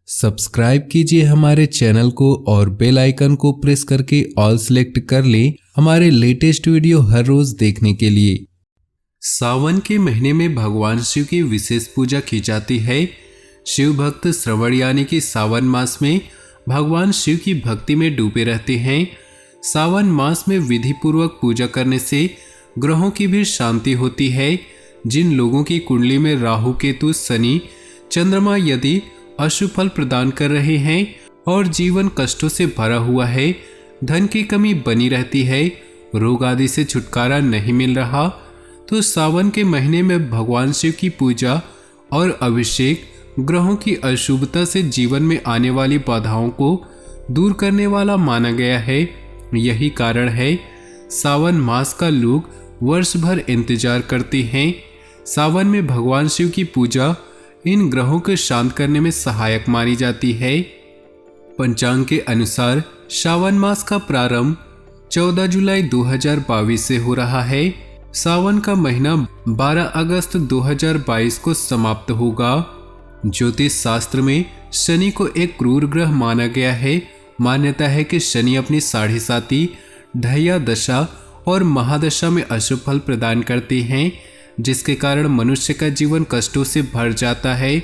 Subscribe कीजिए हमारे channel को और बेल आइकन को प्रेस करके ऑल सेलेक्ट कर लें हमारे लेटेस्ट वीडियो हर रोज देखने के लिए। सावन के महीने में भगवान शिव की विशेष पूजा की जाती है। शिव भक्त श्रवण यानी कि सावन मास में भगवान शिव की भक्ति में डूबे रहते हैं। सावन मास में विधि पूर्वक पूजा करने से ग्रहों की भी शांति होती है। जिन लोगों की कुंडली में राहु केतु शनि चंद्रमा यदि अशुभ फल प्रदान कर रहे हैं और जीवन कष्टों से भरा हुआ है, धन की कमी बनी रहती है, रोग आदि से छुटकारा नहीं मिल रहा, तो सावन के महीने में भगवान शिव की पूजा और अभिषेक ग्रहों की अशुभता से जीवन में आने वाली बाधाओं को दूर करने वाला माना गया है। यही कारण है सावन मास का लोग वर्ष भर इंतजार करते हैं। सावन में भगवान शिव की पूजा इन ग्रहों को शांत करने में सहायक मानी जाती है। पंचांग के अनुसार सावन मास का प्रारंभ 14 जुलाई 2022 से हो रहा है। सावन का महीना 12 अगस्त 2022 को समाप्त होगा। ज्योतिष शास्त्र में शनि को एक क्रूर ग्रह माना गया है। मान्यता है कि शनि अपनी साढ़े साती ढैया दशा और महादशा में अशुभ फल प्रदान करते हैं, जिसके कारण मनुष्य का जीवन कष्टों से भर जाता है।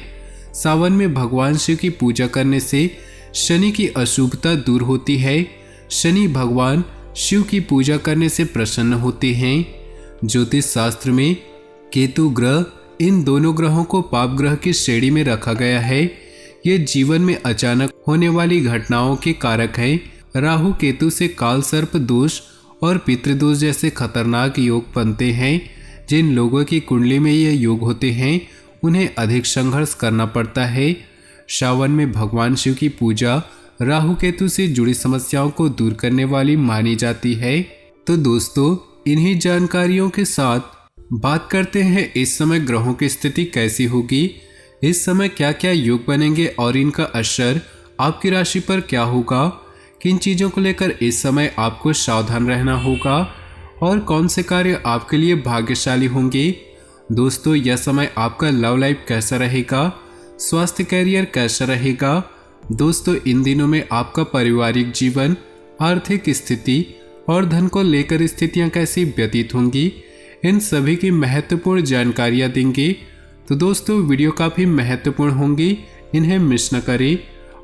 सावन में भगवान शिव की पूजा करने से शनि की अशुभता दूर होती है। शनि भगवान शिव की पूजा करने से प्रसन्न होते हैं। ज्योतिष शास्त्र में केतु ग्रह इन दोनों ग्रहों को पाप ग्रह की श्रेणी में रखा गया है। ये जीवन में अचानक होने वाली घटनाओं के कारक हैं। राहु केतु से काल सर्प दोष और पितृदोष जैसे खतरनाक योग बनते हैं। जिन लोगों की कुंडली में ये योग होते हैं उन्हें अधिक संघर्ष करना पड़ता है। सावन में भगवान शिव की पूजा राहु केतु से जुड़ी समस्याओं को दूर करने वाली मानी जाती है। तो दोस्तों, इन्हीं जानकारियों के साथ बात करते हैं इस समय ग्रहों की स्थिति कैसी होगी, इस समय क्या क्या योग बनेंगे और इनका असर आपकी राशि पर क्या होगा, किन चीज़ों को लेकर इस समय आपको सावधान रहना होगा और कौन से कार्य आपके लिए भाग्यशाली होंगे। दोस्तों, यह समय आपका लव लाइफ कैसा रहेगा, स्वास्थ्य करियर कैसा रहेगा। दोस्तों, इन दिनों में आपका पारिवारिक जीवन, आर्थिक स्थिति और धन को लेकर स्थितियां कैसी व्यतीत होंगी, इन सभी की महत्वपूर्ण जानकारियां देंगे। तो दोस्तों, वीडियो काफ़ी महत्वपूर्ण होंगी, इन्हें मिस न करें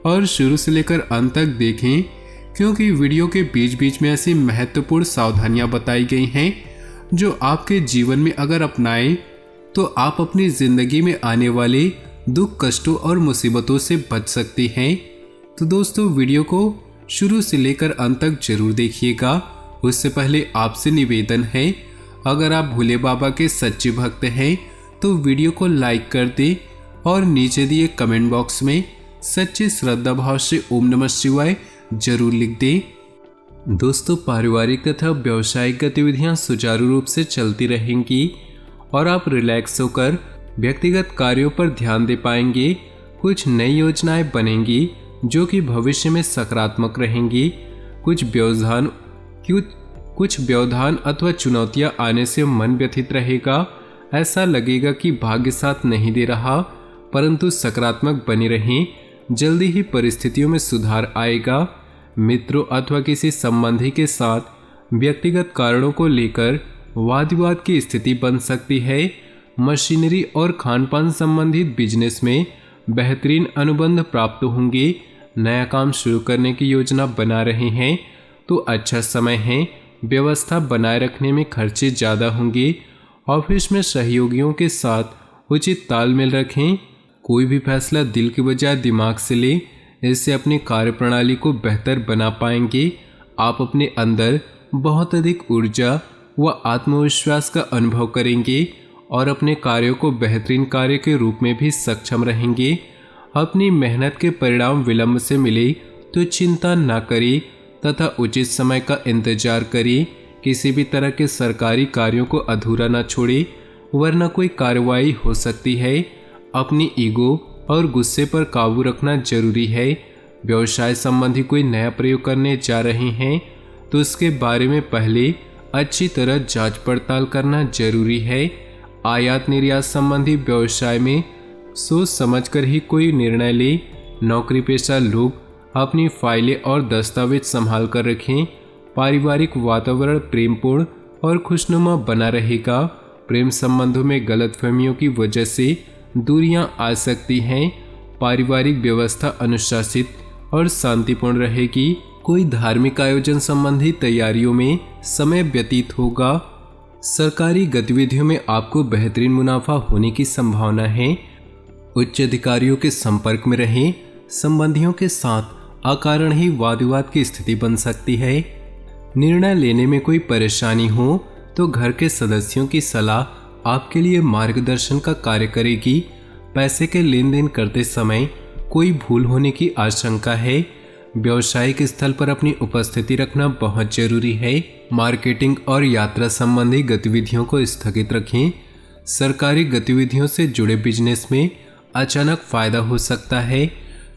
और शुरू से लेकर अंत तक देखें, क्योंकि वीडियो के बीच बीच में ऐसी महत्वपूर्ण सावधानियां बताई गई हैं जो आपके जीवन में अगर अपनाएं तो आप अपनी ज़िंदगी में आने वाले दुख, कष्टों और मुसीबतों से बच सकते हैं। तो दोस्तों, वीडियो को शुरू से लेकर अंत तक जरूर देखिएगा। उससे पहले आपसे निवेदन है, अगर आप भोले बाबा के सच्चे भक्त हैं तो वीडियो को लाइक कर दें और नीचे दिए कमेंट बॉक्स में सच्चे श्रद्धा भाव से ओम नमः शिवाय जरूर लिख दें। दोस्तों, पारिवारिक तथा व्यावसायिक गतिविधियां सुचारू रूप से चलती रहेंगी और आप रिलैक्स होकर व्यक्तिगत कार्यों पर ध्यान दे पाएंगे। कुछ नई योजनाएं बनेंगी जो कि भविष्य में सकारात्मक रहेंगी। कुछ व्यवधान अथवा चुनौतियां आने से मन व्यथित रहेगा। ऐसा लगेगा कि भाग्य साथ नहीं दे रहा, परंतु सकारात्मक बने रहें, जल्दी ही परिस्थितियों में सुधार आएगा। मित्रों अथवा किसी संबंधी के साथ व्यक्तिगत कारणों को लेकर वाद विवाद की स्थिति बन सकती है। मशीनरी और खान पान संबंधित बिजनेस में बेहतरीन अनुबंध प्राप्त होंगे। नया काम शुरू करने की योजना बना रहे हैं तो अच्छा समय है। व्यवस्था बनाए रखने में खर्चे ज़्यादा होंगे। ऑफिस में सहयोगियों के साथ उचित तालमेल रखें। कोई भी फैसला दिल के बजाय दिमाग से लें, इससे अपनी कार्यप्रणाली को बेहतर बना पाएंगे। आप अपने अंदर बहुत अधिक ऊर्जा व आत्मविश्वास का अनुभव करेंगे और अपने कार्यों को बेहतरीन कार्य के रूप में भी सक्षम रहेंगे। अपनी मेहनत के परिणाम विलंब से मिले तो चिंता न करें तथा उचित समय का इंतजार करें। किसी भी तरह के सरकारी कार्यों को अधूरा न छोड़ें, वरना कोई कार्रवाई हो सकती है। अपनी ईगो और गुस्से पर काबू रखना जरूरी है। व्यवसाय संबंधी कोई नया प्रयोग करने जा रहे हैं तो उसके बारे में पहले अच्छी तरह जांच पड़ताल करना जरूरी है। आयात निर्यात संबंधी व्यवसाय में सोच समझकर ही कोई निर्णय ले। नौकरी पेशा लोग अपनी फाइलें और दस्तावेज संभाल कर रखें। पारिवारिक वातावरण प्रेमपूर्ण और खुशनुमा बना रहेगा। प्रेम संबंधों में गलतफहमियों की वजह से दूरियां आ सकती हैं। पारिवारिक व्यवस्था अनुशासित और शांतिपूर्ण रहेगी। कोई धार्मिक आयोजन संबंधी तैयारियों में समय व्यतीत होगा। सरकारी गतिविधियों में आपको बेहतरीन मुनाफा होने की संभावना है। उच्च अधिकारियों के संपर्क में रहें। संबंधियों के साथ अकारण ही वाद विवाद की स्थिति बन सकती है। निर्णय लेने में कोई परेशानी हो तो घर के सदस्यों की सलाह आपके लिए मार्गदर्शन का कार्य करेगी। पैसे के लेन देन करते समय कोई भूल होने की आशंका है। व्यावसायिक स्थल पर अपनी उपस्थिति रखना बहुत जरूरी है। मार्केटिंग और यात्रा संबंधी गतिविधियों को स्थगित रखें। सरकारी गतिविधियों से जुड़े बिजनेस में अचानक फायदा हो सकता है।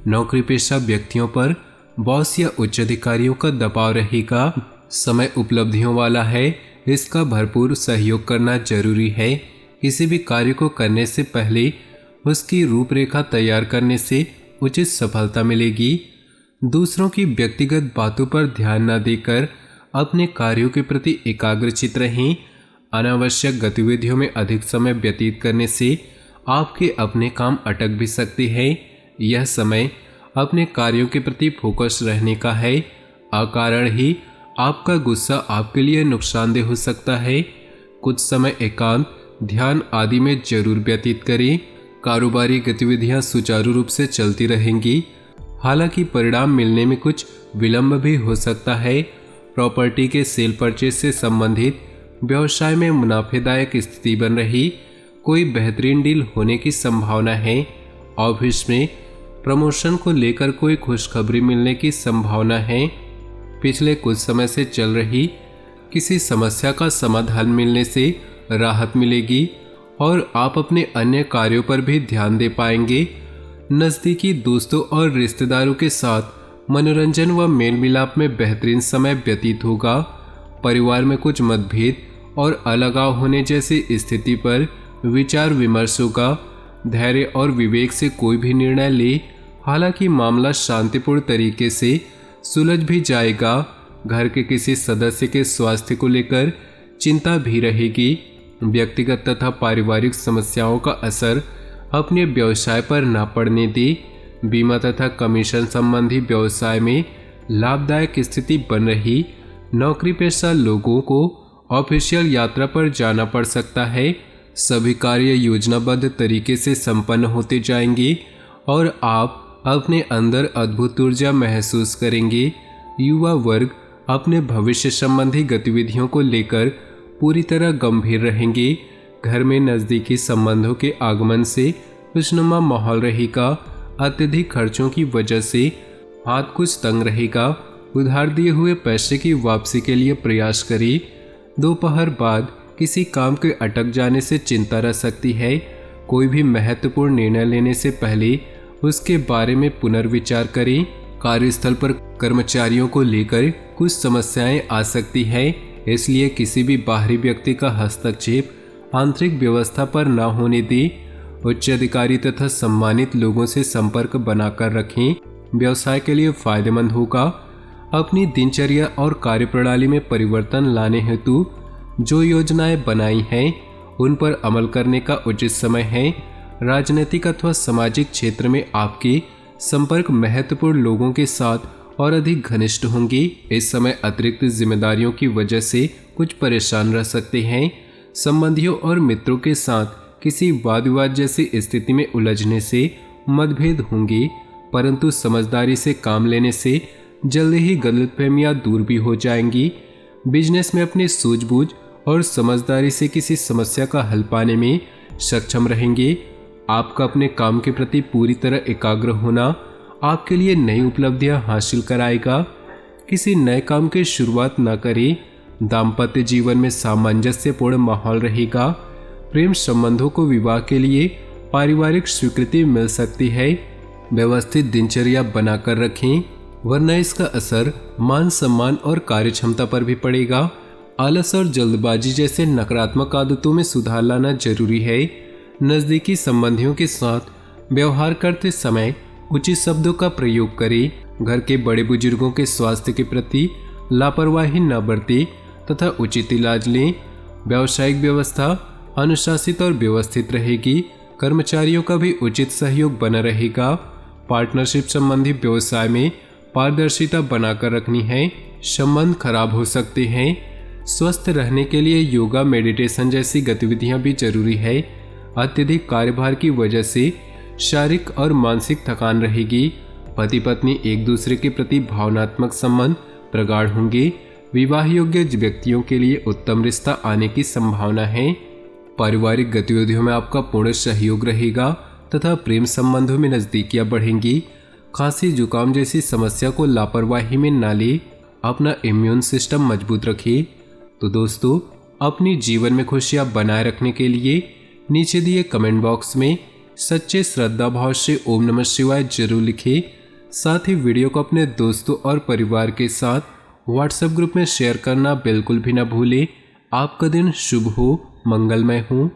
नौकरी पेशा व्यक्तियों पर बॉस या उच्च अधिकारियों का दबाव रहेगा। समय उपलब्धियों वाला है, इसका भरपूर सहयोग करना जरूरी है। किसी भी कार्य को करने से पहले उसकी रूपरेखा तैयार करने से उचित सफलता मिलेगी। दूसरों की व्यक्तिगत बातों पर ध्यान न देकर अपने कार्यों के प्रति एकाग्रचित रहें। अनावश्यक गतिविधियों में अधिक समय व्यतीत करने से आपके अपने काम अटक भी सकते हैं। यह समय अपने कार्यों के प्रति फोकस रहने का है। अकारण ही आपका गुस्सा आपके लिए नुकसानदेह हो सकता है। कुछ समय एकांत, ध्यान आदि में जरूर व्यतीत करें। कारोबारी गतिविधियां सुचारू रूप से चलती रहेंगी। हालांकि परिणाम मिलने में कुछ विलंब भी हो सकता है। प्रॉपर्टी के सेल परचेज से संबंधित व्यवसाय में मुनाफेदायक स्थिति बन रही। कोई बेहतरीन डील होने की संभावना है। ऑफिस में प्रमोशन को लेकर कोई खुशखबरी मिलने की संभावना है। पिछले कुछ समय से चल रही किसी समस्या का समाधान मिलने से राहत मिलेगी और आप अपने अन्य कार्यों पर भी ध्यान दे पाएंगे। नज़दीकी दोस्तों और रिश्तेदारों के साथ मनोरंजन व मेल मिलाप में बेहतरीन समय व्यतीत होगा। परिवार में कुछ मतभेद और अलगाव होने जैसी स्थिति पर विचार विमर्श होगा। धैर्य और विवेक से कोई भी निर्णय ले। हालांकि मामला शांतिपूर्ण तरीके से सुलझ भी जाएगा। घर के किसी सदस्य के स्वास्थ्य को लेकर चिंता भी रहेगी। व्यक्तिगत तथा पारिवारिक समस्याओं का असर अपने व्यवसाय पर न पड़ने दे। बीमा तथा कमीशन संबंधी व्यवसाय में लाभदायक स्थिति बन रही। नौकरी पेशा लोगों को ऑफिशियल यात्रा पर जाना पड़ सकता है। सभी कार्य योजनाबद्ध तरीके से संपन्न होते जाएंगे और आप अपने अंदर अद्भुत ऊर्जा महसूस करेंगे। युवा वर्ग अपने भविष्य संबंधी गतिविधियों को लेकर पूरी तरह गंभीर रहेंगे। घर में नज़दीकी संबंधों के आगमन से खुशनुमा माहौल रहेगा। अत्यधिक खर्चों की वजह से हाथ कुछ तंग रहेगा। उधार दिए हुए पैसे की वापसी के लिए प्रयास करें। दोपहर बाद किसी काम के अटक जाने से चिंता रह सकती है। कोई भी महत्वपूर्ण निर्णय लेने से पहले उसके बारे में पुनर्विचार करें। कार्यस्थल पर कर्मचारियों को लेकर कुछ समस्याएं आ सकती हैं, इसलिए किसी भी बाहरी व्यक्ति का हस्तक्षेप आंतरिक व्यवस्था पर न होने दें। उच्च अधिकारी तथा सम्मानित लोगों से संपर्क बनाकर रखें। व्यवसाय के लिए फायदेमंद होगा। अपनी दिनचर्या और कार्यप्रणाली में परिवर्तन लाने हेतु जो योजनाएं बनाई हैं उन पर अमल करने का उचित समय है। राजनीतिक अथवा सामाजिक क्षेत्र में आपके संपर्क महत्वपूर्ण लोगों के साथ और अधिक घनिष्ठ होंगे। इस समय अतिरिक्त जिम्मेदारियों की वजह से कुछ परेशान रह सकते हैं। संबंधियों और मित्रों के साथ किसी वाद विवाद जैसी स्थिति में उलझने से मतभेद होंगे, परंतु समझदारी से काम लेने से जल्द ही गलतफहमियां दूर भी हो जाएंगी। बिजनेस में अपनी सूझबूझ और समझदारी से किसी समस्या का हल पाने में सक्षम रहेंगे। आपका अपने काम के प्रति पूरी तरह एकाग्र होना आपके लिए नई उपलब्धियां हासिल कराएगा। किसी नए काम की शुरुआत न करें। दाम्पत्य जीवन में सामंजस्यपूर्ण माहौल रहेगा। प्रेम संबंधों को विवाह के लिए पारिवारिक स्वीकृति मिल सकती है। व्यवस्थित दिनचर्या बनाकर रखें, वरना इसका असर मान सम्मान और कार्यक्षमता पर भी पड़ेगा। आलस और जल्दबाजी जैसे नकारात्मक आदतों में सुधार लाना जरूरी है। नज़दीकी संबंधियों के साथ व्यवहार करते समय उचित शब्दों का प्रयोग करें। घर के बड़े बुजुर्गों के स्वास्थ्य के प्रति लापरवाही न बरतें तथा उचित इलाज लें। व्यावसायिक व्यवस्था अनुशासित और व्यवस्थित रहेगी। कर्मचारियों का भी उचित सहयोग बना रहेगा। पार्टनरशिप संबंधी व्यवसाय में पारदर्शिता बनाकर रखनी है। संबंध खराब हो सकते हैं। स्वस्थ रहने के लिए योगा, मेडिटेशन जैसी गतिविधियां भी जरूरी है। अत्यधिक कार्यभार की वजह से शारीरिक और मानसिक थकान रहेगी। पति पत्नी एक दूसरे के प्रति भावनात्मक संबंध प्रगाढ़ होंगे। विवाह योग्य व्यक्तियों के लिए उत्तम रिश्ता आने की संभावना है। पारिवारिक गतिविधियों में आपका पूर्ण सहयोग रहेगा तथा प्रेम संबंधों में नजदीकियां बढ़ेंगी। खांसी जुकाम जैसी समस्या को लापरवाही में न ले। अपना इम्यून सिस्टम मजबूत रखिए। तो दोस्तों, अपनी जीवन में खुशियां बनाए रखने के लिए नीचे दिए कमेंट बॉक्स में सच्चे श्रद्धा भाव से ओम नमः शिवाय जरूर लिखें। साथ ही वीडियो को अपने दोस्तों और परिवार के साथ व्हाट्सएप ग्रुप में शेयर करना बिल्कुल भी न भूलें। आपका दिन शुभ हो, मंगलमय हो।